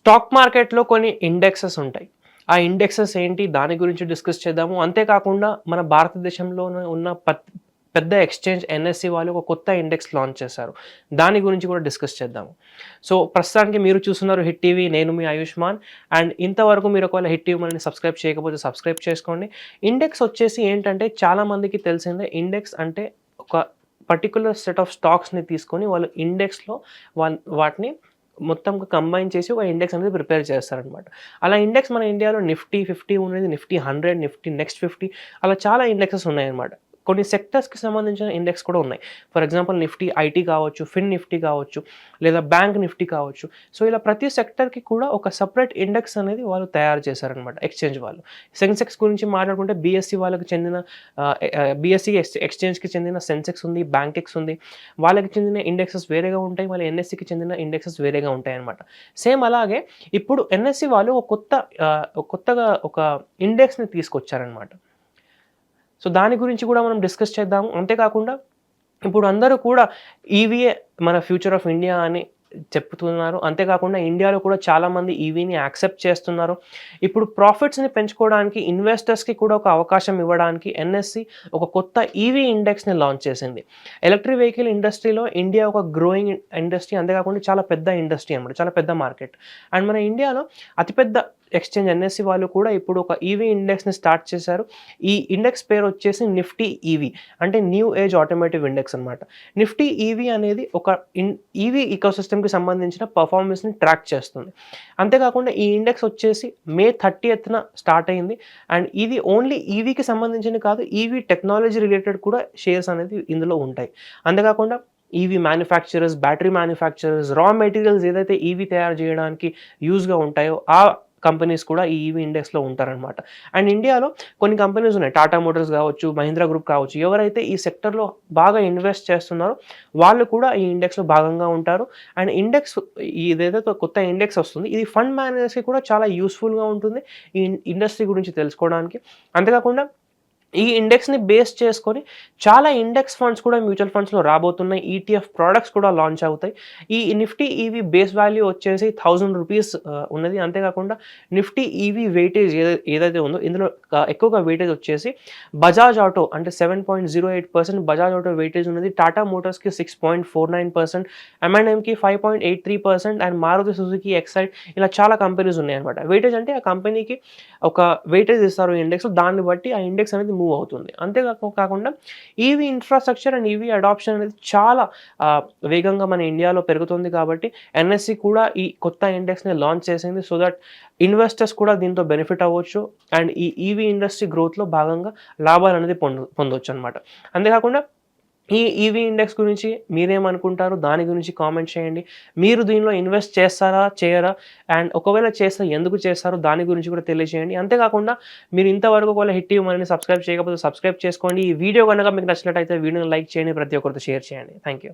Stock మార్కెట్‌లో కొన్ని indexes ఉంటాయి. ఆ ఇండెక్సెస్ ఏంటి? దాని గురించి డిస్కస్ చేద్దాము. అంతేకాకుండా మన భారతదేశంలోనే ఉన్న పెద్ద ఎక్స్‌చేంజ్ ఎన్ఎస్‌సి వాళ్ళు ఒక కొత్త ఇండెక్స్ లాంచ్ చేశారు. దాని గురించి కూడా డిస్కస్ చేద్దాము. సో, ప్రస్తుతానికి మీరు చూస్తున్నారు హిట్ టీవీ. నేను మీ ఆయుష్మాన్. అండ్ ఇంతవరకు మీరు ఒకవేళ హిట్ టీవీ మనల్ని సబ్స్క్రైబ్ చేయకపోతే సబ్స్క్రైబ్ చేసుకోండి. ఇండెక్స్ వచ్చేసి ఏంటంటే చాలా మందికి తెలిసిందే. ఇండెక్స్ అంటే ఒక పర్టిక్యులర్ సెట్ ఆఫ్ స్టాక్స్‌ని తీసుకొని వాళ్ళు ఇండెక్స్‌లో వాటిని మొత్తంగా కంబైన్ చేసి ఒక ఇండెక్స్ అనేది ప్రిపేర్ చేస్తారనమాట. అలా ఇండెక్స్ మన ఇండియాలో నిఫ్టీ 50 ఉన్నది, నిఫ్టీ 100, నిఫ్టీ నెక్స్ట్ 50 అలా చాలా ఇండెక్సెస్ ఉన్నాయన్నమాట. కొన్ని సెక్టర్స్‌కి సంబంధించిన ఇండెక్స్ కూడా ఉన్నాయి. ఫర్ ఎగ్జాంపుల్ నిఫ్టీ ఐటీ కావచ్చు, ఫిన్ నిఫ్టీ కావచ్చు, లేదా బ్యాంక్ నిఫ్టీ కావచ్చు. సో, ఇలా ప్రతి సెక్టర్‌కి కూడా ఒక సెపరేట్ ఇండెక్స్ అనేది వాళ్ళు తయారు చేశారనమాట ఎక్స్‌చేంజ్ వాళ్ళు. సెన్సెక్స్ గురించి మాట్లాడుకుంటే బీఎస్‌సీ వాళ్ళకి చెందిన బీఎస్‌సీ ఎక్స్‌చేంజ్‌కి చెందిన సెన్సెక్స్ ఉంది, బ్యాంకెక్స్ ఉంది. వాళ్ళకి చెందిన ఇండెక్సెస్ వేరేగా ఉంటాయి. మళ్ళీ ఎన్ఎస్‌సికి చెందిన ఇండెక్సెస్ వేరేగా ఉంటాయన్నమాట. సేమ్ అలాగే ఇప్పుడు ఎన్ఎస్‌సి వాళ్ళు కొత్తగా ఒక ఇండెక్స్‌ని తీసుకొచ్చారనమాట. సో, దాని గురించి కూడా మనం డిస్కస్ చేద్దాము. అంతేకాకుండా ఇప్పుడు అందరూ కూడా ఈవీయే మన ఫ్యూచర్ ఆఫ్ ఇండియా అని చెప్తున్నారు. అంతేకాకుండా ఇండియాలో కూడా చాలామంది ఈవీని యాక్సెప్ట్ చేస్తున్నారు. ఇప్పుడు ప్రాఫిట్స్‌ని పెంచుకోవడానికి ఇన్వెస్టర్స్‌కి కూడా ఒక అవకాశం ఇవ్వడానికి ఎన్ఎస్‌సి ఒక కొత్త ఈవీ ఇండెక్స్‌ని లాంచ్ చేసింది. ఎలక్ట్రిక్ వెహికల్ ఇండస్ట్రీలో ఇండియా ఒక గ్రోయింగ్ ఇండస్ట్రీ. అంతేకాకుండా చాలా పెద్ద ఇండస్ట్రీ అన్నమాట. చాలా పెద్ద మార్కెట్. అండ్ మన ఇండియాలో అతిపెద్ద ఎక్స్‌చేంజ్ ఎన్ఎస్‌సి వాళ్ళు కూడా ఇప్పుడు ఒక ఈవీ ఇండెక్స్‌ని స్టార్ట్ చేశారు. ఈ ఇండెక్స్ పేరు వచ్చేసి నిఫ్టీ ఈవీ. అంటే న్యూ ఏజ్ ఆటోమేటివ్ ఇండెక్స్ అన్నమాట. నిఫ్టీ ఈవీ అనేది ఒక ఈవీ ఇకోసిస్టమ్‌కి సంబంధించిన పెర్ఫార్మెన్స్‌ని ట్రాక్ చేస్తుంది. అంతేకాకుండా ఈ ఇండెక్స్ వచ్చేసి మే 30న స్టార్ట్ అయింది. అండ్ ఇది ఓన్లీ ఈవీకి సంబంధించింది కాదు. ఈవీ టెక్నాలజీ రిలేటెడ్ కూడా షేర్స్ అనేది ఇందులో ఉంటాయి. అంతేకాకుండా ఈవీ మ్యానుఫ్యాక్చరర్స్, బ్యాటరీ మ్యానుఫ్యాక్చరర్స్, రా మెటీరియల్స్ ఏదైతే ఈవీ తయారు చేయడానికి యూజ్‌గా ఉంటాయో ఆ కంపెనీస్ కూడా ఈ ఈవీ ఇండెక్స్‌లో ఉంటారనమాట. అండ్ ఇండియాలో కొన్ని కంపెనీస్ ఉన్నాయి. టాటా మోటార్స్ కావచ్చు, మహీంద్రా గ్రూప్ కావచ్చు. ఎవరైతే ఈ సెక్టర్‌లో బాగా ఇన్వెస్ట్ చేస్తున్నారో వాళ్ళు కూడా ఈ ఇండెక్స్‌లో భాగంగా ఉంటారు. అండ్ ఇదేదైతే కొత్త ఇండెక్స్ వస్తుంది, ఇది ఫండ్ మేనేజర్స్‌కి కూడా చాలా యూజ్‌ఫుల్‌గా ఉంటుంది. ఈ ఇండస్ట్రీ గురించి తెలుసుకోవడానికి. అంతేకాకుండా ఈ ఇండెక్స్‌ని బేస్ చేసుకొని చాలా ఇండెక్స్ ఫండ్స్ కూడా మ్యూచువల్ ఫండ్స్‌లో రాబోతున్నాయి. ఈటీఎఫ్ ప్రొడక్ట్స్ కూడా లాంచ్ అవుతాయి. ఈ నిఫ్టీ ఈవీ బేస్ వాల్యూ వచ్చేసి ₹1000 ఉన్నది. అంతేకాకుండా నిఫ్టీ ఈవీ వెయిటేజ్ ఏదైతే ఉందో ఇందులో ఎక్కువగా వెయిటేజ్ వచ్చేసి బజాజ్ ఆటో అంటే 7.08% బజాజ్ ఆటో వెయిటేజ్ ఉన్నది. టాటా మోటార్స్‌కి 6.49%, M&Mకి 5.83% అండ్ మారుతి సుజుకి, ఎక్సైడ్ ఇలా చాలా కంపెనీస్ ఉన్నాయన్నమాట. వెయిటేజ్ అంటే ఆ కంపెనీకి ఒక వెయిటేజ్ ఇస్తారు ఇండెక్స్‌లో. దాన్ని బట్టి ఆ ఇండెక్స్ అనేది మూవ్ అవుతుంది. కాకుండా EV infrastructure and EV adoption అనేది చాలా వేగంగా మన ఇండియాలో పెరుగుతుంది కాబట్టి ఎన్ఎస్‌సి కూడా ఈ కొత్త ఇండెక్స్‌ని లాంచ్ చేసింది. సో దట్ ఇన్వెస్టర్స్ కూడా దీంతో బెనిఫిట్ అవ్వచ్చు. అండ్ ఈ ఈవీ ఇండస్ట్రీ గ్రోత్‌లో భాగంగా లాభాలనేది పొందొచ్చనమాట. అంతేకాకుండా ఈ ఈవీ ఇండెక్స్ గురించి మీరేమనుకుంటారు? దాని గురించి కామెంట్ చేయండి. మీరు దీనిలో ఇన్వెస్ట్ చేస్తారా? చేయరా? అండ్ ఒకవేళ చేస్తే ఎందుకు చేస్తారు? దాని గురించి కూడా తెలియజేయండి. అంతేకాకుండా మీరు ఇంతవరకు ఒకవేళ హిట్ టీవీ మనల్ని సబ్స్క్రైబ్ చేయకపోతే సబ్స్క్రైబ్ చేసుకోండి. ఈ వీడియో గనుక మీకు నచ్చినట్టయితే వీడియోని లైక్ చేయండి. ప్రతి ఒక్కరితో షేర్ చేయండి. Thank you.